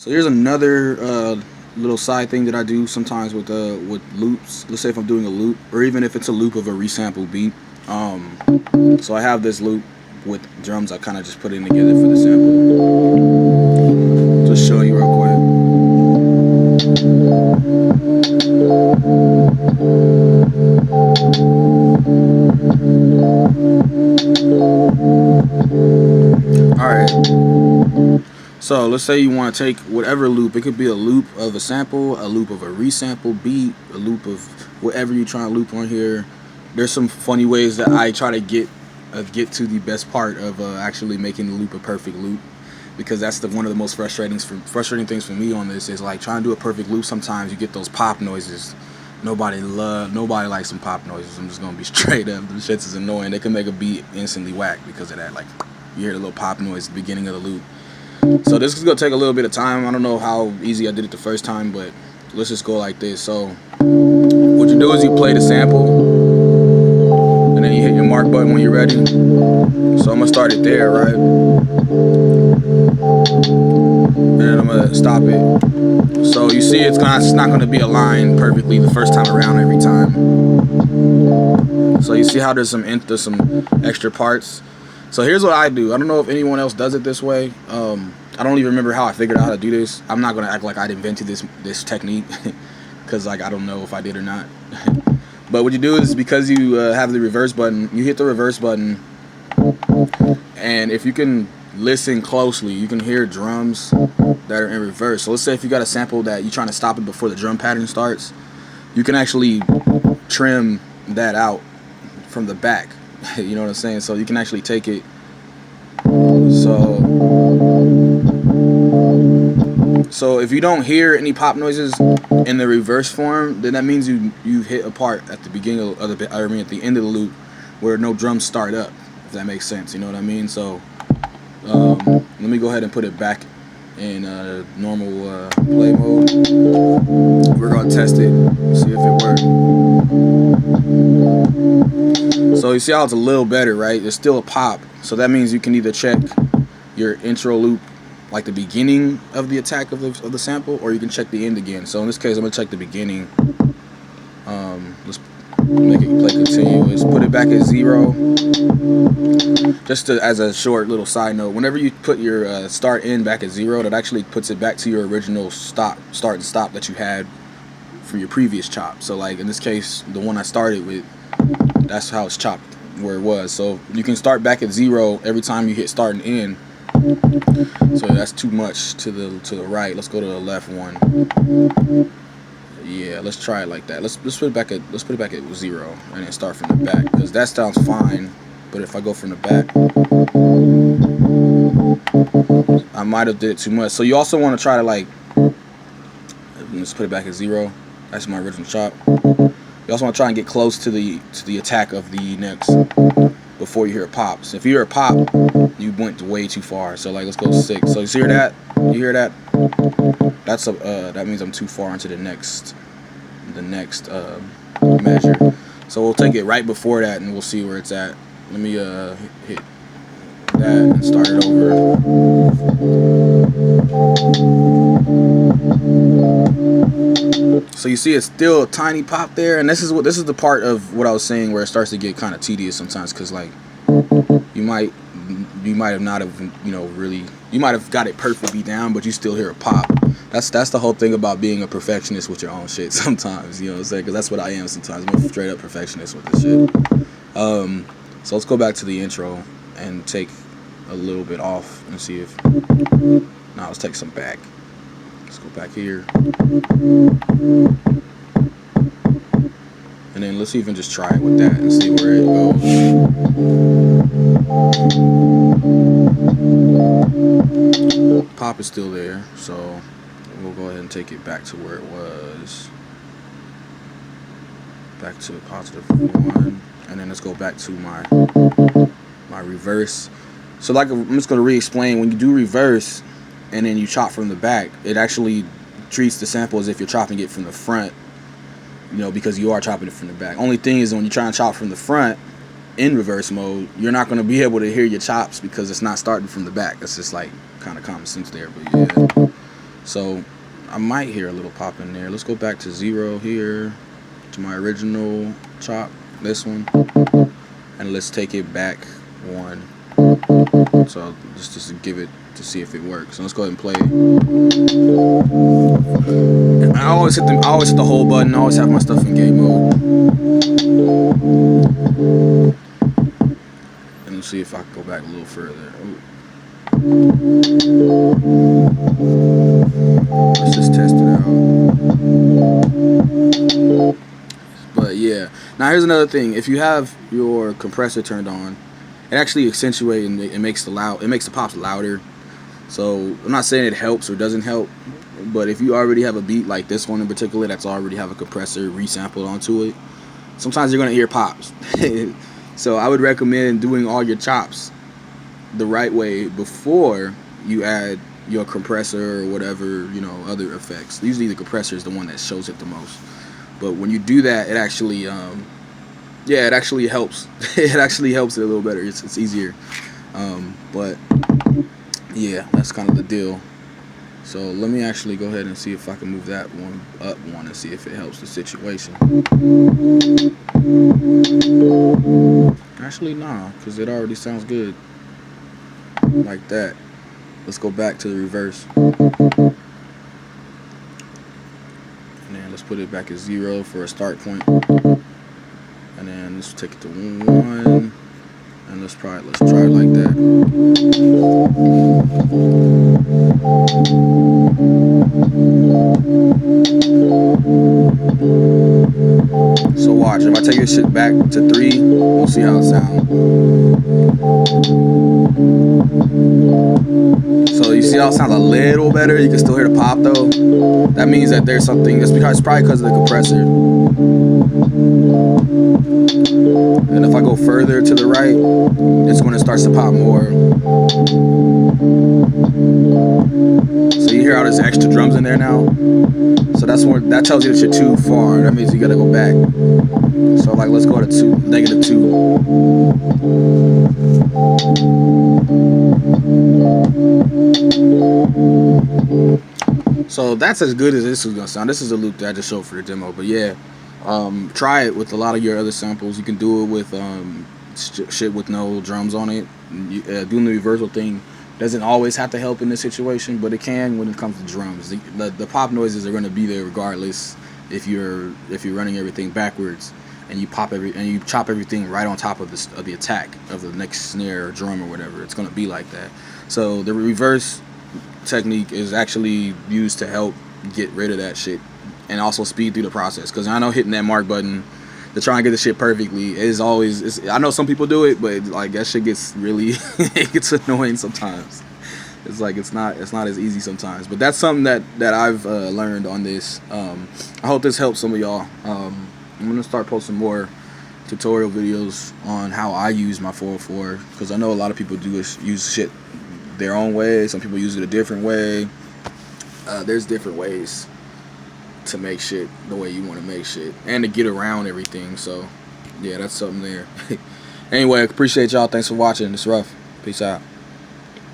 So here's another little side thing that I do sometimes with loops. Let's say if I'm doing a loop, or even if it's a loop of a resample beat. So I have this loop with drums. I kind of just put it together for the sample. Just show you real quick. Alright, so let's say you want to take whatever loop. It could be a loop of a sample, a loop of a resample beat, a loop of whatever you're trying to loop on here. There's some funny ways that I try to get to the best part of actually making the loop a perfect loop, because that's one of the most frustrating things for me on this is like trying to do a perfect loop. Sometimes you get those pop noises. Nobody likes some pop noises. I'm just gonna be straight up. The shits is annoying. They can make a beat instantly whack because of that. Like you hear the little pop noise at the beginning of the loop. So this is gonna take a little bit of time. I don't know how easy I did it the first time, but let's just go like this. So what you do is you play the sample, and then you hit your mark button when you're ready. So I'm gonna start it there, right? And then I'm gonna stop it. So you see it's not gonna be aligned perfectly the first time around every time. So you see how there's some extra parts. So here's what I do. I don't know if anyone else does it this way. I don't even remember how I figured out how to do this. I'm not gonna act like I'd invented this technique because like I don't know if I did or not. But what you do is, because you have the reverse button, you hit the reverse button, and if you can listen closely, you can hear drums that are in reverse. So let's say if you got a sample that you're trying to stop it before the drum pattern starts, you can actually trim that out from the back. You know what I'm saying? So you can actually take it. So if you don't hear any pop noises in the reverse form, then that means you hit a part at the beginning of the, I mean at the end of the loop where no drums start up, if that makes sense. You know what I mean? So let me go ahead and put it back in normal play mode. We're gonna test it, see if it works. So you see how it's a little better, right? There's still a pop, so that means you can either check your intro loop, like the beginning of the attack of the sample, or you can check the end again. So in this case, I'm gonna check the beginning. Let's make it play continuous. Put it back at 0. Just as a short little side note, whenever you put your start in back at 0, that actually puts it back to your original start and stop that you had for your previous chop. So like in this case, the one I started with, that's how it's chopped where it was. So you can start back at 0 every time you hit start and end. So that's too much to the right. Let's go to the left one. Yeah, let's try it like that. Let's put it back at 0 and then start from the back, because that sounds fine. But if I go from the back, I might have did it too much. So you also want to try to like, let's put it back at 0. That's my original chop. You also want to try and get close to the attack of the next before you hear a pop. So if you hear a pop, you went way too far. So like, let's go 6. So you hear that? You hear that? That's that means I'm too far into the next measure. So we'll take it right before that and we'll see where it's at. Let me hit that and start it over. So you see it's still a tiny pop there, and this is the part of what I was saying where it starts to get kind of tedious sometimes, because like you might have not have, you might have got it perfectly down, but you still hear a pop. That's the whole thing about being a perfectionist with your own shit sometimes, you know what I'm saying? Because that's what I am sometimes. I'm a straight up perfectionist with this shit. So let's go back to the intro and take a little bit off and see if, now let's take some back. Let's go back here. And then let's even just try it with that and see where it goes. Pop is still there, so we'll go ahead and take it back to where it was. Back to +1. And then let's go back to my reverse. So like, I'm just going to re-explain. When you do reverse and then you chop from the back, it actually treats the sample as if you're chopping it from the front, because you are chopping it from the back. Only thing is, when you try and chop from the front in reverse mode, you're not going to be able to hear your chops because it's not starting from the back. That's just like kind of common sense there. But yeah, So I might hear a little pop in there. Let's go back to 0 here, to my original chop, this one, and let's take it back 1. So just to give it, to see if it works. So let's go ahead and play. And I always hit the hold button. I always have my stuff in game mode. And let's see if I can go back a little further. Let's just test it out. But yeah, now here's another thing. If you have your compressor turned on, it actually accentuates and it makes the pops louder. So I'm not saying it helps or doesn't help, but if you already have a beat like this one in particular that's already have a compressor resampled onto it, sometimes you're gonna hear pops. So I would recommend doing all your chops the right way before you add your compressor or whatever, you know, other effects. Usually the compressor is the one that shows it the most. But when you do that, it actually, yeah, it actually helps. It actually helps it a little better. It's easier. But yeah, that's kind of the deal. So let me actually go ahead and see if I can move that one up one and see if it helps the situation. Actually, nah, because it already sounds good like that. Let's go back to the reverse. And then let's put it back at 0 for a start point. And then let's take it to 1. And let's try it like that. So watch, if I take this shit back to 3, we'll see how it sounds. So you see how it sounds a little better? You can still hear the pop though. That means that there's something, it's probably because of the compressor. And if I go further to the right, it's when it starts to pop more. So you hear all this extra drums in there now? So that tells you that you're too far. That means you gotta go back. So like, let's go to -2. So that's as good as this is gonna sound. This is a loop that I just showed for the demo, but yeah, try it with a lot of your other samples. You can do it with shit with no drums on it. Doing the reversal thing doesn't always have to help in this situation, but it can when it comes to drums. The pop noises are going to be there regardless if you're running everything backwards and you chop everything right on top of the attack of the next snare or drum or whatever. It's going to be like that. So the reverse technique is actually used to help get rid of that shit and also speed through the process. Because I know hitting that mark button to try and get the shit perfectly is always, I know some people do it, but like that shit gets really it gets annoying sometimes. It's like it's not as easy sometimes. But that's something that I've learned on this. I hope this helps some of y'all. I'm gonna start posting more tutorial videos on how I use my 404, because I know a lot of people use shit their own way. Some people use it a different way. There's different ways to make shit the way you want to make shit and to get around everything. So yeah, that's something there. Anyway, I appreciate y'all. Thanks for watching. It's rough. Peace out.